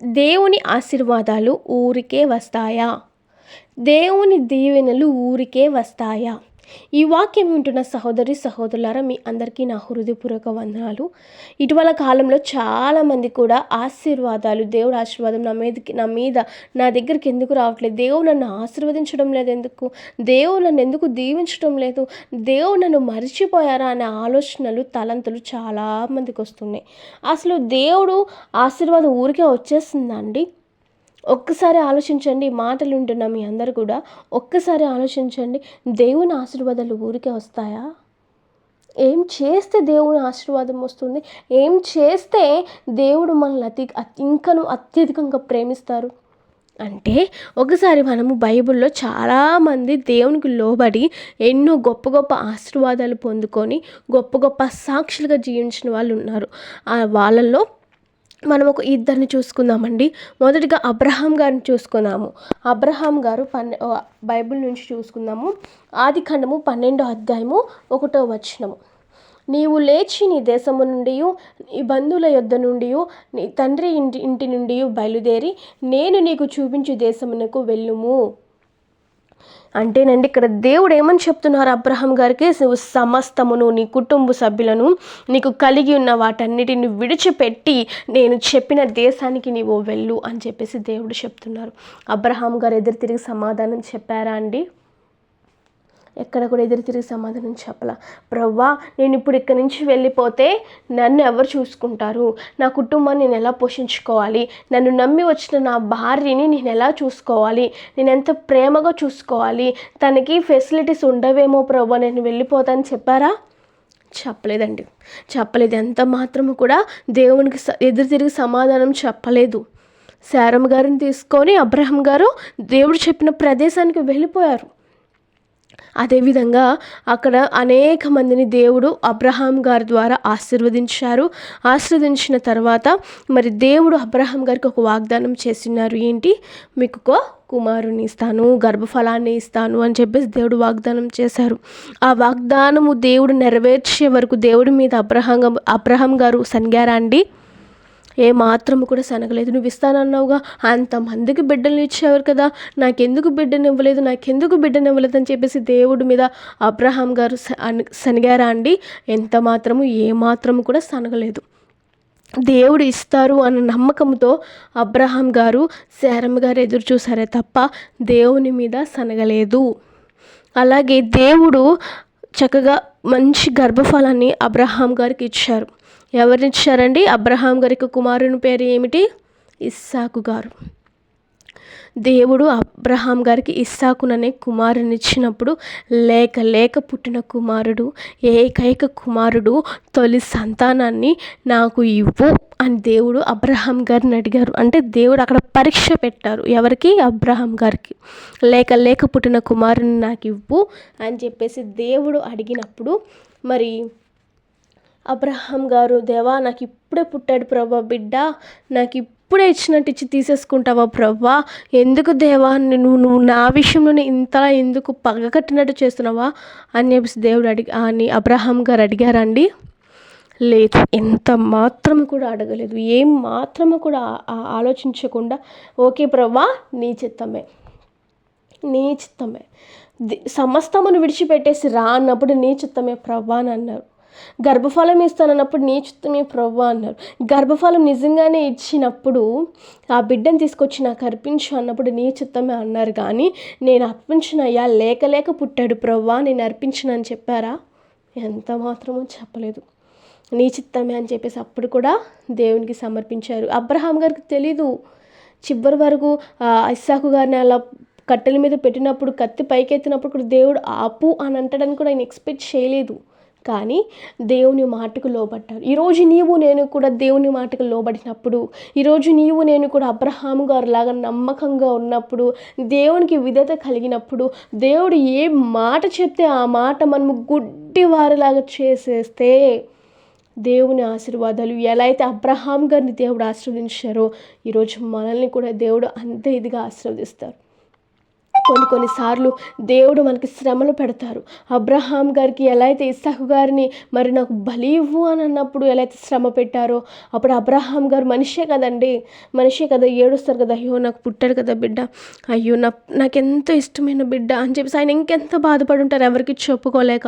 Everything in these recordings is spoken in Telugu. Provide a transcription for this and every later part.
దేవుని ఆశీర్వాదాలు ఊరికే వస్తాయా? దేవుని దీవెనలు ఊరికే వస్తాయా? ఈ వాక్యం వింటున్న సహోదరి సహోదరులారా, మీ అందరికీ నా హృదయపూర్వక వందనాలు. ఇటీవల కాలంలో చాలామంది కూడా ఆశీర్వాదాలు, దేవుడు ఆశీర్వాదం నా దగ్గరికి ఎందుకు రావట్లేదు, దేవుడు నన్ను ఆశీర్వదించడం లేదు, దేవుడు నన్ను ఎందుకు దీవించడం లేదు, దేవుడు నన్ను మర్చిపోయారా అనే ఆలోచనలు, తలంతులు చాలామందికి వస్తున్నాయి. అసలు దేవుడు ఆశీర్వాదం ఊరికే వచ్చేస్తుందండి? ఒక్కసారి ఆలోచించండి. మాటలు వింటున్న మీ అందరూ కూడా ఒక్కసారి ఆలోచించండి. దేవుని ఆశీర్వాదాలు ఊరికే వస్తాయా? ఏం చేస్తే దేవుని ఆశీర్వాదం వస్తుంది? ఏం చేస్తే దేవుడు మనల్ని ఇంకను అత్యధికంగా ప్రేమిస్తారు అంటే, ఒకసారి మనము బైబిల్లో చాలామంది దేవునికి లోబడి ఎన్నో గొప్ప గొప్ప ఆశీర్వాదాలు పొందుకొని గొప్ప గొప్ప సాక్షులుగా జీవించిన వాళ్ళు ఉన్నారు. వాళ్ళల్లో మనం ఒక ఇద్దరిని చూసుకుందామండి. మొదటిగా అబ్రహాం గారిని చూసుకుందాము. అబ్రహాం గారు బైబిల్ నుంచి చూసుకుందాము. ఆదికాండము 12వ అధ్యాయము 1వ వచనము. నీవు లేచి నీ దేశము నుండి, నీ బంధువుల యొద్ద నుండి, నీ తండ్రి ఇంటి నుండి బయలుదేరి నేను నీకు చూపించు దేశమునకు వెళ్ళుము. అంటేనండి, ఇక్కడ దేవుడు ఏమని చెప్తున్నారు అబ్రహాం గారికి? సమస్తమును, నీ కుటుంబ సభ్యులను, నీకు కలిగి ఉన్న వాటన్నిటిని విడిచిపెట్టి నేను చెప్పిన దేశానికి నీవు వెళ్ళు అని చెప్పేసి దేవుడు చెప్తున్నారు. అబ్రహాం గారు ఎదురు తిరిగి సమాధానం చెప్పారా అండి? ఎక్కడ కూడా ఎదురు తిరిగి సమాధానం చెప్పలా. ప్రవ్వా, నేను ఇప్పుడు ఇక్కడి నుంచి వెళ్ళిపోతే నన్ను ఎవరు చూసుకుంటారు? నా కుటుంబాన్ని నేను ఎలా పోషించుకోవాలి? నన్ను నమ్మి వచ్చిన నా భార్యని నేను ఎలా చూసుకోవాలి? నేను ఎంత ప్రేమగా చూసుకోవాలి? తనకి ఫెసిలిటీస్ ఉండవేమో ప్రవ్వా, నేను వెళ్ళిపోతాను చెప్పారా? చెప్పలేదండి, చెప్పలేదు. ఎంత మాత్రము కూడా దేవునికి ఎదురు తిరిగి సమాధానం చెప్పలేదు. శారమ్మ గారిని తీసుకొని అబ్రహాం గారు దేవుడు చెప్పిన ప్రదేశానికి వెళ్ళిపోయారు. అదేవిధంగా అక్కడ అనేక మందిని దేవుడు అబ్రహాం గారి ద్వారా ఆశీర్వదించిన తర్వాత మరి దేవుడు అబ్రహాం గారికి ఒక వాగ్దానం చేస్తున్నారు. ఏంటి? మీకు ఒక కుమారుని ఇస్తాను, గర్భఫలాన్ని ఇస్తాను అని చెప్పేసి దేవుడు వాగ్దానం చేశారు. ఆ వాగ్దానము దేవుడు నెరవేర్చే వరకు దేవుడి మీద అబ్రహాం గారు సనిగారా అండి? ఏ మాత్రము కూడా సనగలేదు. నువ్వు ఇస్తానన్నావుగా, అంతమందికి బిడ్డలు ఇచ్చేవారు కదా, నాకెందుకు బిడ్డనివ్వలేదు అని చెప్పేసి దేవుడి మీద అబ్రహాం గారు సనిగారా అండి? ఎంత మాత్రము ఏ మాత్రము కూడా సనగలేదు. దేవుడు ఇస్తారు అన్న నమ్మకంతో అబ్రహాం గారు, శారమ్మ గారు ఎదురు చూసారే తప్ప దేవుని మీద సనగలేదు. అలాగే దేవుడు చక్కగా మంచి గర్భఫలాన్ని అబ్రహాం గారికి ఇచ్చారు. ఎవరినిచ్చారండి? అబ్రహాం గారికి కుమారుని పేరు ఏమిటి? ఇస్సాకు గారు. దేవుడు అబ్రహాం గారికి ఇస్సాకుననే కుమారుని ఇచ్చినప్పుడు లేక పుట్టిన కుమారుడు, ఏకైక కుమారుడు, తొలి సంతానాన్ని నాకు ఇవ్వు అని దేవుడు అబ్రహాం గారిని అడిగారు. అంటే దేవుడు అక్కడ పరీక్ష పెట్టారు. ఎవరికి? అబ్రహాం గారికి. లేక పుట్టిన కుమారుని నాకు ఇవ్వు అని చెప్పేసి దేవుడు అడిగినప్పుడు మరి అబ్రహాం గారు, దేవా నాకు ఇప్పుడే పుట్టాడు ప్రభా బిడ్డ, నాకు ఇప్పుడే ఇచ్చినట్టు ఇచ్చి తీసేసుకుంటావా ప్రభా? ఎందుకు దేవా నువ్వు నా విషయంలోనే ఇంతలా ఎందుకు పగకట్టినట్టు చేస్తున్నావా అని చెప్పేసి దేవుడు అని అబ్రహాం గారు అడిగారండి? లేదు, ఎంత మాత్రము కూడా అడగలేదు. ఏం మాత్రము కూడా ఆలోచించకుండా ఓకే ప్రభా, నీ చిత్తమే సమస్తమును విడిచిపెట్టేసి రా అన్నప్పుడు నీ చిత్తమే ప్రభా అని అన్నారు. గర్భఫలం ఇస్తానన్నప్పుడు నీ చిత్తమే ప్రభా అన్నారు. గర్భఫలం నిజంగానే ఇచ్చినప్పుడు ఆ బిడ్డను తీసుకొచ్చి నాకు అర్పించు అన్నప్పుడు నీ చిత్తమే అన్నారు. కానీ నేను అర్పించినయ్యా, లేక పుట్టాడు ప్రభా, నేను అర్పించిన అని చెప్పారా? ఎంత మాత్రమో చెప్పలేదు. నీ చిత్తమే అని చెప్పేసి అప్పుడు కూడా దేవునికి సమర్పించారు. అబ్రహాం గారికి తెలీదు. చివరి వరకు ఇస్సాకు గారిని అలా కట్టెల మీద పెట్టినప్పుడు, కత్తి పైకెత్తినప్పుడు కూడా దేవుడు ఆపు అని అంటాడని కూడా ఆయన ఎక్స్పెక్ట్ చేయలేదు. కానీ దేవుని మాటకు లోబడ్డారు. ఈరోజు నీవు నేను కూడా దేవుని మాటకు లోబడినప్పుడు, ఈరోజు నీవు నేను కూడా అబ్రహాం గారు లాగా నమ్మకంగా ఉన్నప్పుడు, దేవునికి విధేయత కలిగినప్పుడు, దేవుడు ఏ మాట చెప్తే ఆ మాట మనము గుడ్డి వారిలాగా చేసేస్తే దేవుని ఆశీర్వాదాలు ఎలా అయితే అబ్రహాం గారిని దేవుడు ఆశీర్వదించారో ఈరోజు మనల్ని కూడా దేవుడు అంతే ఇదిగా ఆశీర్వదిస్తారు. కొన్నిసార్లు దేవుడు మనకి శ్రమలు పెడతారు. అబ్రహాం గారికి ఎలా అయితే ఇస్సాకు గారిని మరి నాకు బలి ఇవ్వు అని అన్నప్పుడు ఎలా అయితే శ్రమ పెట్టారో, అప్పుడు అబ్రహాం గారు మనిషే కదండి, మనిషే కదా, ఏడుస్తారు కదా, అయ్యో నాకు పుట్టాడు కదా బిడ్డ, అయ్యో నాకెంతో ఇష్టమైన బిడ్డ అని చెప్పేసి ఆయన ఇంకెంత బాధపడి ఉంటారు, ఎవరికి చెప్పుకోలేక.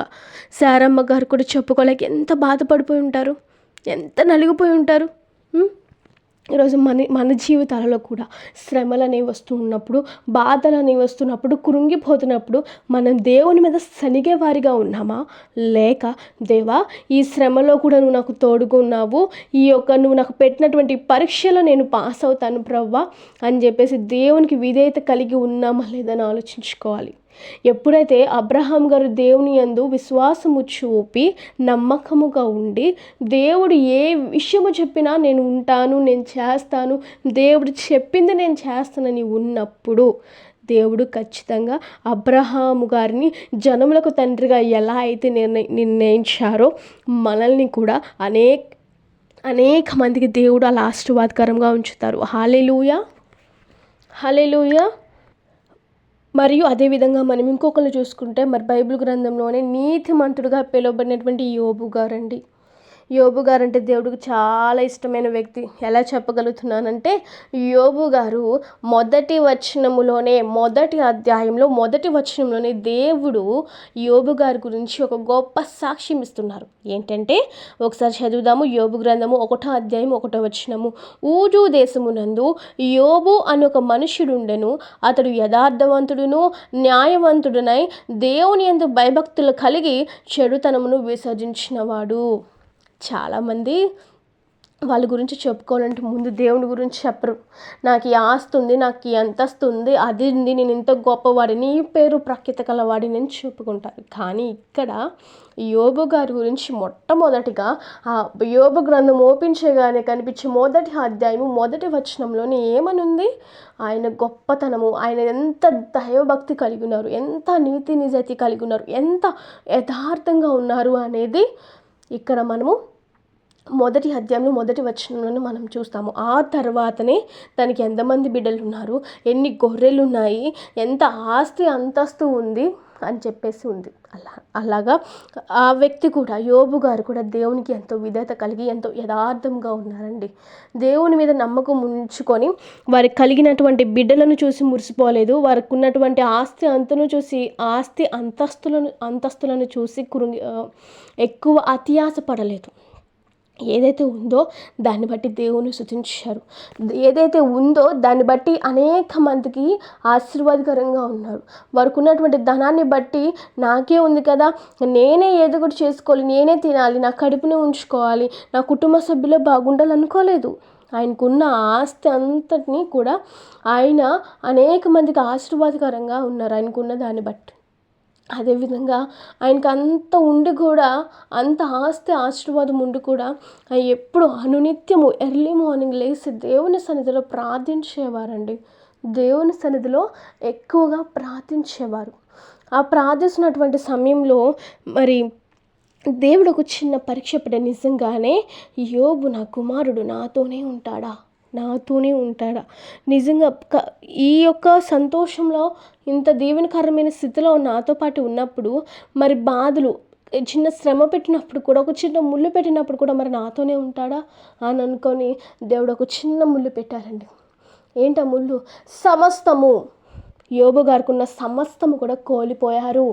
శారమ్మ గారు కూడా చెప్పుకోలేక ఎంత బాధపడిపోయి ఉంటారు, ఎంత నలిగిపోయి ఉంటారు. ఈరోజు మన జీవితాలలో కూడా శ్రమలు అనేవి వస్తూ ఉన్నప్పుడు, బాధలు అనేవి వస్తున్నప్పుడు, కృంగిపోతున్నప్పుడు మనం దేవుని మీద సనిగే వారిగా ఉన్నామా, లేక దేవా ఈ శ్రమలో కూడా నువ్వు నాకు తోడుగా ఉన్నావు, నువ్వు నాకు పెట్టినటువంటి పరీక్షలో నేను పాస్ అవుతాను ప్రవ్వా అని చెప్పేసి దేవునికి విధేయత కలిగి ఉన్నామా లేదని ఆలోచించుకోవాలి. ఎప్పుడైతే అబ్రహాం గారు దేవుని యందు విశ్వాసము చూపి నమ్మకముగా ఉండి, దేవుడు ఏ విషయము చెప్పినా నేను ఉంటాను, నేను చేస్తాను, దేవుడు చెప్పింది నేను చేస్తానని ఉన్నప్పుడు దేవుడు ఖచ్చితంగా అబ్రహాము గారిని జనములకు తండ్రిగా ఎలా అయితే నిర్ణయించారో మనల్ని కూడా అనేక మందికి దేవుడు అలా ఆశీర్వాదకరంగా ఉంచుతారు. హల్లెలూయా, హల్లెలూయా. మరియు అదేవిధంగా మనం ఇంకొకరు చూసుకుంటే మరి బైబిల్ గ్రంథంలోనే నీతిమంతుడుగా పిలువబడినటువంటి యోబు గారండి. యోబు గారు అంటే దేవుడికి చాలా ఇష్టమైన వ్యక్తి. ఎలా చెప్పగలుగుతున్నానంటే, యోబు గారు మొదటి వచనంలోనే దేవుడు యోబు గారి గురించి ఒక గొప్ప సాక్ష్యం ఇస్తున్నారు. ఏంటంటే ఒకసారి చదువుదాము. యోబు గ్రంథము 1వ అధ్యాయం 1వ వచనము. ఊజు దేశమునందు యోబు అని ఒక మనుషుడుండెను. అతడు యథార్థవంతుడును న్యాయవంతుడునై దేవుని యందు భయభక్తులు కలిగి చెడుతనమును విసర్జించినవాడు. చాలామంది వాళ్ళ గురించి చెప్పుకోవాలంటే ముందు దేవుని గురించి చెప్పరు. నాకు ఈ ఆస్తి ఉంది, నాకు ఈ అంతస్తు ఉంది, అది ఉంది, నేను ఇంత గొప్పవాడిని, ఈ పేరు ప్రఖ్యాత కలవాడిని అని చెప్పుకుంటారు. కానీ ఇక్కడ యోబు గారి గురించి మొట్టమొదటిగా ఆ యోబు గ్రంథం ఓపెన్ చేయగానే కనిపించే మొదటి అధ్యాయము 1వ వచనంలోనే ఏమనుంది? ఆయన గొప్పతనము, ఆయన ఎంత దైవభక్తి కలిగి ఉన్నారు, ఎంత నీతి నిజాయితీ కలిగి ఉన్నారు, ఎంత యథార్థంగా ఉన్నారు అనేది ఇక్కడ మనము మొదటి అధ్యాయంలో 1వ వచనంలోనే మనం చూస్తాము. ఆ తర్వాతనే తనకి ఎంతమంది బిడ్డలు ఉన్నారు, ఎన్ని గొర్రెలు ఉన్నాయి, ఎంత ఆస్తి అంతస్తు ఉంది అని చెప్పేసి ఉంది. అలాగా ఆ వ్యక్తి కూడా, యోబు గారు కూడా దేవునికి ఎంతో విధేయత కలిగి ఎంతో యథార్థంగా ఉన్నారండి. దేవుని మీద నమ్మకం ఉంచుకొని వారికి కలిగినటువంటి బిడ్డలను చూసి మురిసిపోలేదు. వారికి ఉన్నటువంటి ఆస్తి అంతస్తులను చూసి ఎక్కువ అత్యాశ పడలేదు. ఏదైతే ఉందో దాన్ని బట్టి దేవుని స్తుతించారు. ఏదైతే ఉందో దాన్ని బట్టి అనేక మందికి ఆశీర్వాదకరంగా ఉన్నారు. వారికి ఉన్నటువంటి ధనాన్ని బట్టి నాకే ఉంది కదా, నేనే ఏదో ఒకటి చేసుకోవాలి, నేనే తినాలి, నా కడుపునే ఉంచుకోవాలి, నా కుటుంబ సభ్యులే బాగుండాలి అనుకోలేదు. ఆయనకున్న ఆస్తి అంతటినీ కూడా ఆయన అనేక మందికి ఆశీర్వాదకరంగా ఉన్నారు ఆయనకున్న దాన్ని బట్టి. అదేవిధంగా ఆయనకు అంత ఉండి కూడా, అంత ఆశీర్వాదం ఉండి కూడా ఆయన ఎప్పుడు అనునిత్యము ఎర్లీ మార్నింగ్ లేచి దేవుని సన్నిధిలో ప్రార్థించేవారండి. దేవుని సన్నిధిలో ఎక్కువగా ప్రార్థించేవారు. ఆ ప్రార్థిస్తున్నటువంటి సమయంలో మరి దేవుడు ఒక చిన్న పరీక్ష పెట్టాడు. నిజంగానే యోబు నా కుమారుడు నాతోనే ఉంటాడా, నిజంగా ఈ యొక్క సంతోషంలో ఇంత దీవెనకరమైన స్థితిలో నాతో పాటు ఉన్నప్పుడు, మరి బాధలు చిన్న శ్రమ పెట్టినప్పుడు కూడా, ఒక చిన్న ముళ్ళు పెట్టినప్పుడు కూడా మరి నాతోనే ఉంటాడా అని అనుకొని దేవుడు ఒక చిన్న ముళ్ళు పెట్టారండి. ఏంటా ముళ్ళు? సమస్తము, యోబు గారికి ఉన్న సమస్తము కూడా కోల్పోయారు.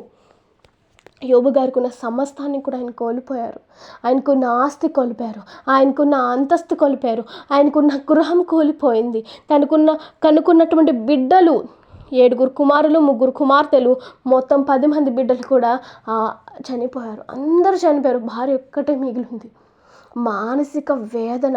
యోబు గారికి ఉన్న సమస్తాన్ని కూడా ఆయన కోల్పోయారు. ఆయనకున్న ఆస్తి కోల్పోయారు, ఆయనకున్న అంతస్తు కోల్పోయారు, ఆయనకున్న గృహం కోల్పోయింది, కనుకున్నటువంటి బిడ్డలు 7 కుమారులు 3 కుమార్తెలు, మొత్తం 10 మంది బిడ్డలు కూడా చనిపోయారు. అందరూ చనిపోయారు, భార్య ఒక్కటే మిగిలింది. మానసిక వేదన,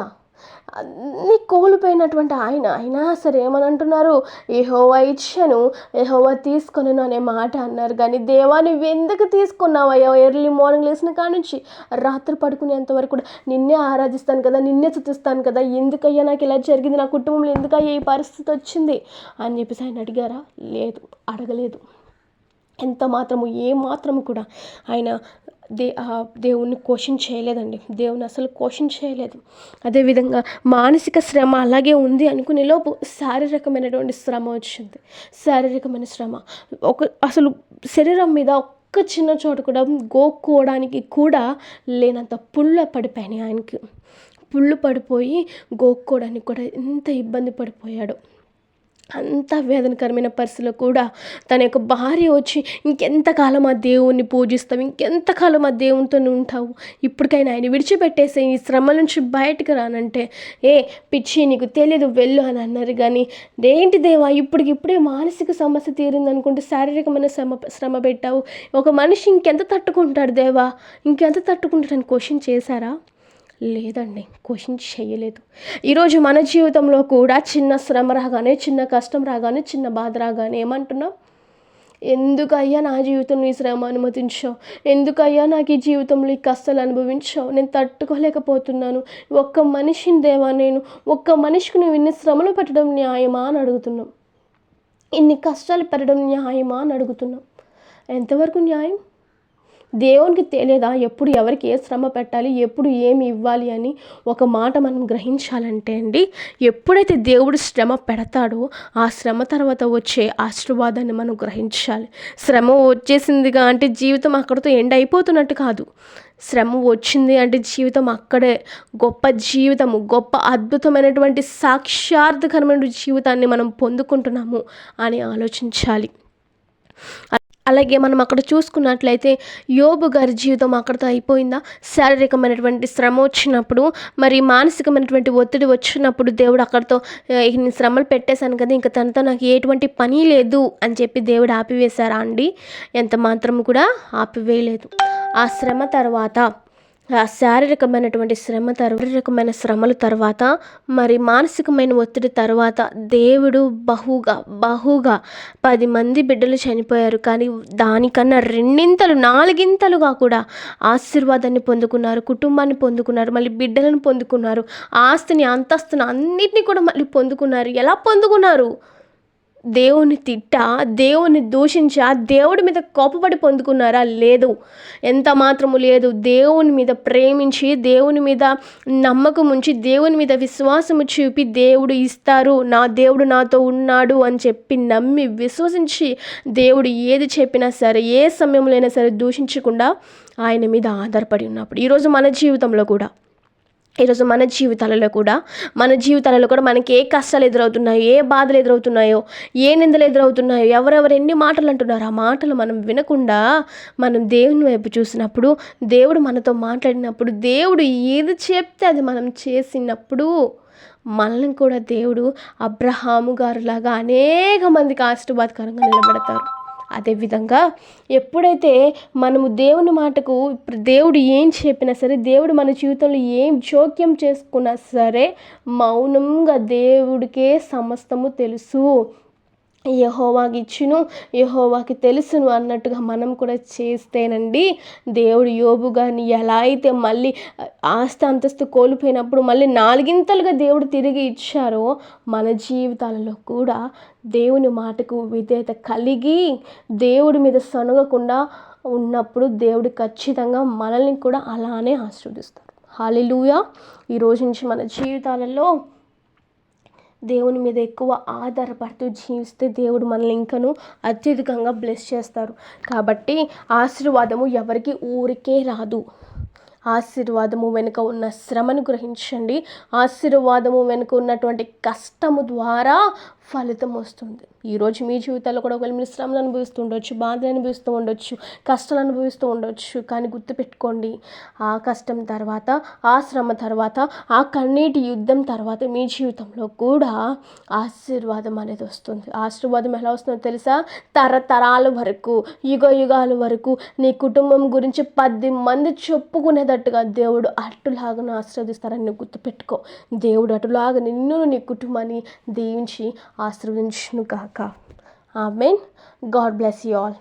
అన్నీ కోల్పోయినటువంటి అయినా సరే ఏమని అంటున్నారు? యెహోవా ఇచ్చెను, యెహోవా తీసుకొనెను అనే మాట అన్నారు. కానీ దేవా నువ్వు ఎందుకు తీసుకున్నావయ్యా? ఎర్లీ మార్నింగ్ లేచిన కాడ నుంచి రాత్రి పడుకునేంత వరకు కూడా నిన్నే ఆరాధిస్తాను కదా, నిన్నే స్తుతిస్తాను కదా, ఎందుకయ్యా నాకు ఇలా జరిగింది, నా కుటుంబంలో ఎందుకయ్యా ఈ పరిస్థితి వచ్చింది అని చెప్పేసి ఆయన అడిగారా? లేదు, అడగలేదు. ఎంత మాత్రము, ఏ మాత్రము కూడా ఆయన దేవుణ్ణి క్వశ్చన్ చేయలేదండి. దేవుని అసలు క్వశ్చన్ చేయలేదు. అదేవిధంగా మానసిక శ్రమ అలాగే ఉంది అనుకునే లోపు శారీరకమైనటువంటి శ్రమ వచ్చింది. శారీరకమైన శ్రమ అసలు శరీరం మీద ఒక్క చిన్న చోటు కూడా గోక్కోవడానికి కూడా లేనంత పుళ్ళు పడిపోయినాయి ఆయనకి. పుళ్ళు పడిపోయి గోక్కోవడానికి కూడా ఎంత ఇబ్బంది పడిపోయాడు. అంత వేదనకరమైన పరిస్థితిలో కూడా తన యొక్క భార్య వచ్చి, ఇంకెంతకాలం ఆ దేవుణ్ణి పూజిస్తావు, ఇంకెంతకాలం ఆ దేవునితో ఉంటావు, ఇప్పటికైనా ఆయన విడిచిపెట్టేసే, ఈ శ్రమ నుంచి బయటకు రానంటే, పిచ్చి నీకు తెలియదు వెళ్ళు అని అన్నారు. కానీ ఏంటి దేవా ఇప్పుడే మానసిక సమస్య తీరింది అనుకుంటే శారీరకమైన శ్రమ పెట్టావు, ఒక మనిషి ఇంకెంత తట్టుకుంటాడు దేవా, ఇంకెంత తట్టుకుంటాడని క్వశ్చన్ చేశారా? లేదండి, క్వశ్చన్ చేయలేదు. ఈరోజు మన జీవితంలో కూడా చిన్న శ్రమ రాగానే, చిన్న కష్టం రాగానే, చిన్న బాధ రాగానే ఏమంటున్నాం? ఎందుకయ్యా నా జీవితంలో ఈ శ్రమ అనుమతించావు, ఎందుకయ్యా నాకు ఈ జీవితంలో ఈ కష్టాలు అనుభవించావు, నేను తట్టుకోలేకపోతున్నాను, ఒక్క మనిషిని దేవా, నేను ఒక్క మనిషికి నువ్వు ఇన్ని శ్రమలు పెట్టడం న్యాయమా అని అడుగుతున్నాం. ఇన్ని కష్టాలు పెట్టడం న్యాయమా అని అడుగుతున్నాం. ఎంతవరకు న్యాయం? దేవునికి తెలియదా ఎప్పుడు ఎవరికి ఏ శ్రమ పెట్టాలి, ఎప్పుడు ఏమి ఇవ్వాలి అని? ఒక మాట మనం గ్రహించాలంటే అండి, ఎప్పుడైతే దేవుడు శ్రమ పెడతాడో ఆ శ్రమ తర్వాత వచ్చే ఆశీర్వాదాన్ని మనం గ్రహించాలి. శ్రమ వచ్చేసిందిగా అంటే జీవితం అక్కడితో ఎండ్ అయిపోతున్నట్టు కాదు. శ్రమ వచ్చింది అంటే జీవితం అక్కడే గొప్ప జీవితము, గొప్ప అద్భుతమైనటువంటి సాక్షార్థకరమైన జీవితాన్ని మనం పొందుకుంటున్నాము అని ఆలోచించాలి. అలాగే మనం అక్కడ చూసుకున్నట్లయితే యోబు గారి జీవితం అక్కడితో అయిపోయిందా? శారీరకమైనటువంటి శ్రమ వచ్చినప్పుడు, మరి మానసికమైనటువంటి ఒత్తిడి వచ్చినప్పుడు దేవుడు అక్కడితో ఇన్ని శ్రమలు పెట్టేశాను కదా, ఇంకా తనతో నాకు ఎటువంటి పని లేదు అని చెప్పి దేవుడు ఆపివేశారా అండి? ఎంత మాత్రం కూడా ఆపివేయలేదు. ఆ శ్రమ తర్వాత, ఆ శారీరకమైనటువంటి శారీరకమైన శ్రమల తర్వాత, మరి మానసికమైన ఒత్తిడి తర్వాత దేవుడు బహుగా 10 మంది బిడ్డలు చనిపోయారు. కానీ దానికన్నా 2 4 కూడా ఆశీర్వాదాన్ని పొందుకున్నారు, కుటుంబాన్ని పొందుకున్నారు, మళ్ళీ బిడ్డలను పొందుకున్నారు, ఆస్తిని అంతస్తుని అన్నిటినీ కూడా మళ్ళీ పొందుకున్నారు. ఎలా పొందుకున్నారు? దేవుని దేవుని దూషించా, దేవుడి మీద కోపపడి పొందుకున్నారా? లేదు, ఎంత మాత్రము లేదు. దేవుని మీద ప్రేమించి, దేవుని మీద నమ్మకం ఉంచి, దేవుని మీద విశ్వాసము చూపి, దేవుడు ఇస్తారు, నా దేవుడు నాతో ఉన్నాడు అని చెప్పి నమ్మి విశ్వసించి, దేవుడు ఏది చెప్పినా సరే, ఏ సమయంలో అయినా సరే దూషించకుండా ఆయన మీద ఆధారపడి ఉన్నప్పుడు, ఈరోజు మన జీవితాలలో కూడా మనకి ఏ కష్టాలు ఎదురవుతున్నాయో, ఏ బాధలు ఎదురవుతున్నాయో, ఏ నిందలు ఎదురవుతున్నాయో, ఎవరెవరు ఎన్ని మాటలు అంటున్నారో ఆ మాటలు మనం వినకుండా మనం దేవుని వైపు చూసినప్పుడు, దేవుడు మనతో మాట్లాడినప్పుడు, దేవుడు ఏది చెప్తే అది మనం చేసినప్పుడు మనల్ని కూడా దేవుడు అబ్రహాము గారులాగా అనేక మందికి ఆశీర్వాదకరంగా నిలబెడతారు. అదేవిధంగా ఎప్పుడైతే మనము దేవుని మాటకు, దేవుడు ఏం చెప్పినా సరే, దేవుడు మన జీవితంలో ఏం జోక్యం చేసుకున్నా సరే, మౌనంగా దేవుడికే సమస్తము తెలుసు, యెహోవాకి ఇచ్చును, యెహోవాకి తెలుసును అన్నట్టుగా మనం కూడా చేస్తేనండి, దేవుడు యోబు గారిని ఎలా అయితే మళ్ళీ ఆస్తి అంతస్తు కోల్పోయినప్పుడు మళ్ళీ 4 దేవుడు తిరిగి ఇచ్చారో, మన జీవితాలలో కూడా దేవుని మాటకు విధేయత కలిగి దేవుడి మీద సనగకుండా ఉన్నప్పుడు దేవుడు ఖచ్చితంగా మనల్ని కూడా అలానే ఆశీర్వదిస్తారు. హల్లెలూయా. ఈరోజు నుంచి మన జీవితాలలో దేవుని మీద ఎక్కువ ఆధారపడుతూ జీవిస్తే దేవుడు మనల్ని ఇంకనూ అత్యధికంగా బ్లెస్ చేస్తారు. కాబట్టి ఆశీర్వాదము ఎవరికి ఊరికే రాదు. ఆశీర్వాదము వెనుక ఉన్న శ్రమను గ్రహించండి. ఆశీర్వాదము వెనుక ఉన్నటువంటి కష్టము ద్వారా ఫలితం వస్తుంది. ఈరోజు మీ జీవితాల్లో కూడా ఒకవేళ మీరు శ్రమలు అనుభవిస్తూ ఉండొచ్చు, బాధలు అనుభవిస్తూ ఉండొచ్చు, కష్టాలు అనుభవిస్తూ ఉండొచ్చు. కానీ గుర్తుపెట్టుకోండి, ఆ కష్టం తర్వాత, ఆ శ్రమ తర్వాత, ఆ కన్నీటి యుద్ధం తర్వాత మీ జీవితంలో కూడా ఆశీర్వాదం అనేది వస్తుంది. ఆశీర్వాదం ఎలా వస్తుందో తెలుసా? తరతరాల వరకు, యుగాల వరకు నీ కుటుంబం గురించి 10 మంది చెప్పుకునేటట్టుగా దేవుడు అటులాగా ఆశీర్వదిస్తారని నువ్వు గుర్తుపెట్టుకో. దేవుడు అటులాగా నిన్ను, నీ కుటుంబాన్ని దీవించి ఆశీర్వదించును గాక. Amen. God bless you all.